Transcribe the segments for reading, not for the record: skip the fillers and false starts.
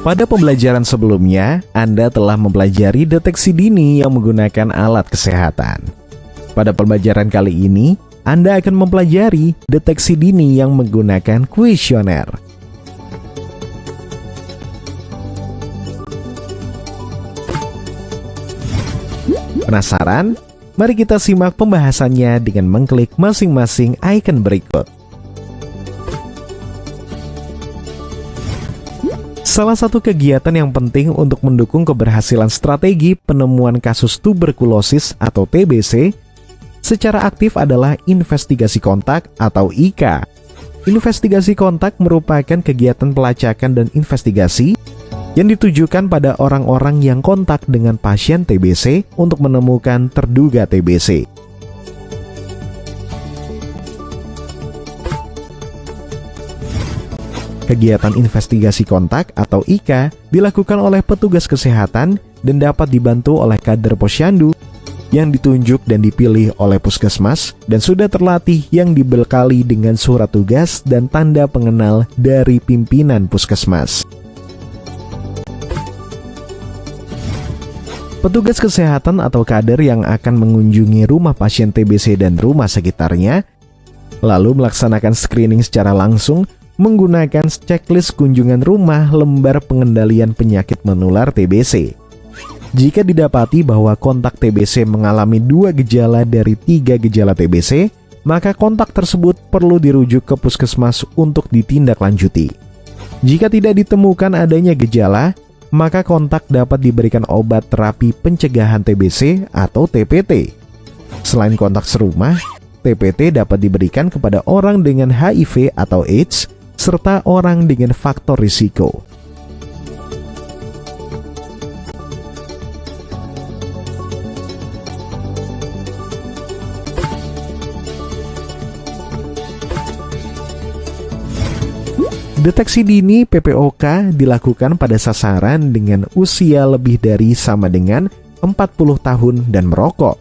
Pada pembelajaran sebelumnya, Anda telah mempelajari deteksi dini yang menggunakan alat kesehatan. Pada pembelajaran kali ini, Anda akan mempelajari deteksi dini yang menggunakan kuesioner. Penasaran? Mari kita simak pembahasannya dengan mengklik masing-masing icon berikut. Salah satu kegiatan yang penting untuk mendukung keberhasilan strategi penemuan kasus tuberkulosis atau TBC secara aktif adalah investigasi kontak atau IK. Investigasi kontak merupakan kegiatan pelacakan dan investigasi yang ditujukan pada orang-orang yang kontak dengan pasien TBC untuk menemukan terduga TBC. Kegiatan investigasi kontak atau IK dilakukan oleh petugas kesehatan dan dapat dibantu oleh kader posyandu yang ditunjuk dan dipilih oleh puskesmas dan sudah terlatih yang dibekali dengan surat tugas dan tanda pengenal dari pimpinan puskesmas. Petugas kesehatan atau kader yang akan mengunjungi rumah pasien TBC dan rumah sekitarnya, lalu melaksanakan screening secara langsung menggunakan checklist kunjungan rumah lembar pengendalian penyakit menular TBC. Jika didapati bahwa kontak TBC mengalami 2 gejala dari 3 gejala TBC, maka kontak tersebut perlu dirujuk ke puskesmas untuk ditindaklanjuti. Jika tidak ditemukan adanya gejala, maka kontak dapat diberikan obat terapi pencegahan TBC atau TPT. Selain kontak serumah, TPT dapat diberikan kepada orang dengan HIV atau AIDS, serta orang dengan faktor risiko. Deteksi dini PPOK dilakukan pada sasaran dengan usia lebih dari sama dengan 40 tahun dan merokok.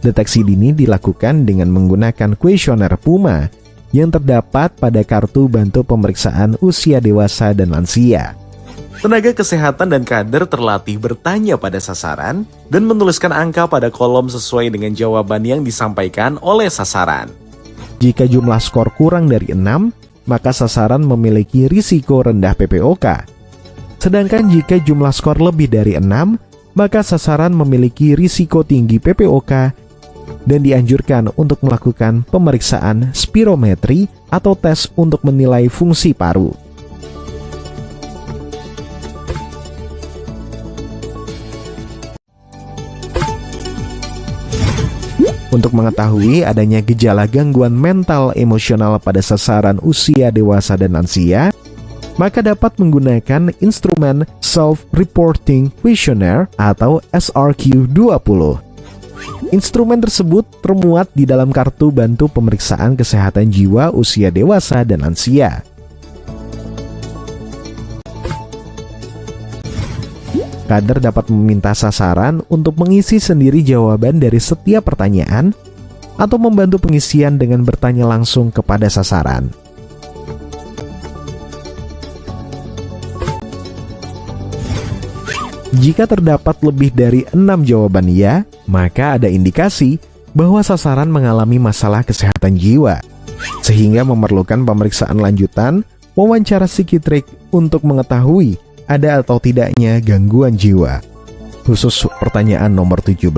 Deteksi dini dilakukan dengan menggunakan kuesioner PUMA yang terdapat pada kartu bantu pemeriksaan usia dewasa dan lansia. Tenaga kesehatan dan kader terlatih bertanya pada sasaran dan menuliskan angka pada kolom sesuai dengan jawaban yang disampaikan oleh sasaran. Jika jumlah skor kurang dari 6, maka sasaran memiliki risiko rendah PPOK. Sedangkan jika jumlah skor lebih dari 6, maka sasaran memiliki risiko tinggi PPOK dan dianjurkan untuk melakukan pemeriksaan spirometri atau tes untuk menilai fungsi paru. Untuk mengetahui adanya gejala gangguan mental emosional pada sasaran usia dewasa dan lansia, maka dapat menggunakan instrumen Self-Reporting Questionnaire atau SRQ-20. Instrumen tersebut termuat di dalam kartu bantu pemeriksaan kesehatan jiwa usia dewasa dan lansia. Kader dapat meminta sasaran untuk mengisi sendiri jawaban dari setiap pertanyaan atau membantu pengisian dengan bertanya langsung kepada sasaran. Jika terdapat lebih dari 6 jawaban ya, maka ada indikasi bahwa sasaran mengalami masalah kesehatan jiwa, sehingga memerlukan pemeriksaan lanjutan, wawancara psikiatrik untuk mengetahui ada atau tidaknya gangguan jiwa. Khusus pertanyaan nomor 17,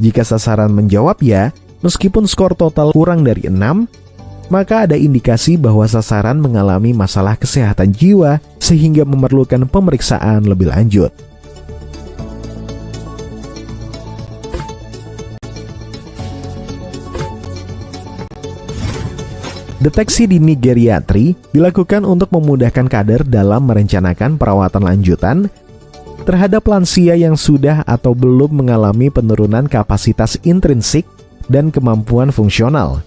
jika sasaran menjawab ya, meskipun skor total kurang dari 6, maka ada indikasi bahwa sasaran mengalami masalah kesehatan jiwa sehingga memerlukan pemeriksaan lebih lanjut. Deteksi dini geriatri dilakukan untuk memudahkan kader dalam merencanakan perawatan lanjutan terhadap lansia yang sudah atau belum mengalami penurunan kapasitas intrinsik dan kemampuan fungsional.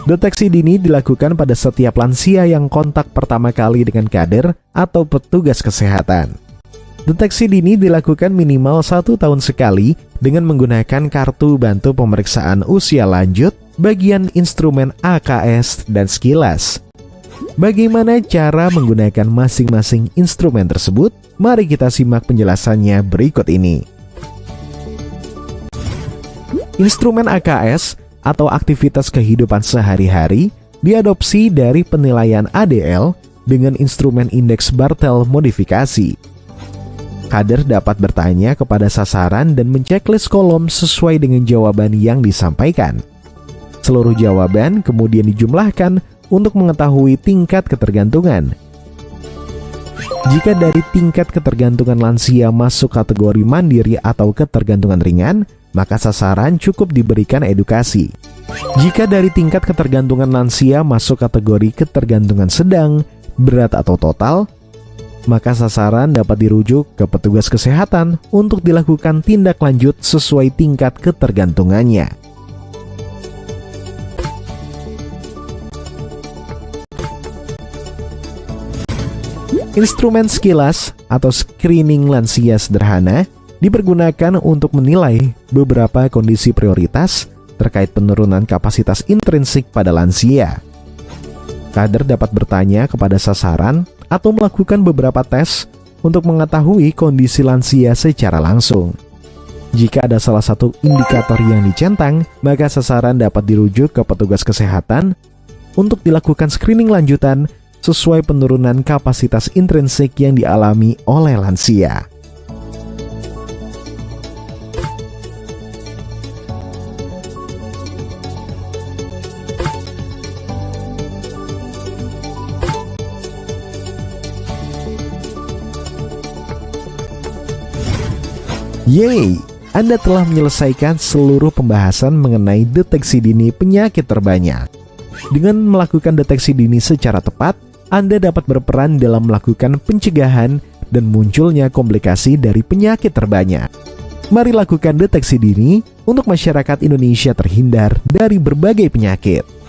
Deteksi dini dilakukan pada setiap lansia yang kontak pertama kali dengan kader atau petugas kesehatan. Deteksi dini dilakukan minimal 1 tahun sekali dengan menggunakan kartu bantu pemeriksaan usia lanjut, bagian instrumen AKS, dan Skilas. Bagaimana cara menggunakan masing-masing instrumen tersebut? Mari kita simak penjelasannya berikut ini. Instrumen AKS atau aktivitas kehidupan sehari-hari diadopsi dari penilaian ADL dengan instrumen indeks Bartel modifikasi. Kader dapat bertanya kepada sasaran dan menceklis kolom sesuai dengan jawaban yang disampaikan. Seluruh jawaban kemudian dijumlahkan untuk mengetahui tingkat ketergantungan. Jika dari tingkat ketergantungan lansia masuk kategori mandiri atau ketergantungan ringan, maka sasaran cukup diberikan edukasi. Jika dari tingkat ketergantungan lansia masuk kategori ketergantungan sedang, berat atau total, maka sasaran dapat dirujuk ke petugas kesehatan untuk dilakukan tindak lanjut sesuai tingkat ketergantungannya. Instrumen sekilas atau screening lansia sederhana dipergunakan untuk menilai beberapa kondisi prioritas terkait penurunan kapasitas intrinsik pada lansia. Kader dapat bertanya kepada sasaran atau melakukan beberapa tes untuk mengetahui kondisi lansia secara langsung. Jika ada salah satu indikator yang dicentang, maka sasaran dapat dirujuk ke petugas kesehatan untuk dilakukan screening lanjutan sesuai penurunan kapasitas intrinsik yang dialami oleh lansia. Yeay, Anda telah menyelesaikan seluruh pembahasan mengenai deteksi dini penyakit terbanyak. Dengan melakukan deteksi dini secara tepat, Anda dapat berperan dalam melakukan pencegahan dan munculnya komplikasi dari penyakit terbanyak. Mari lakukan deteksi dini untuk masyarakat Indonesia terhindar dari berbagai penyakit.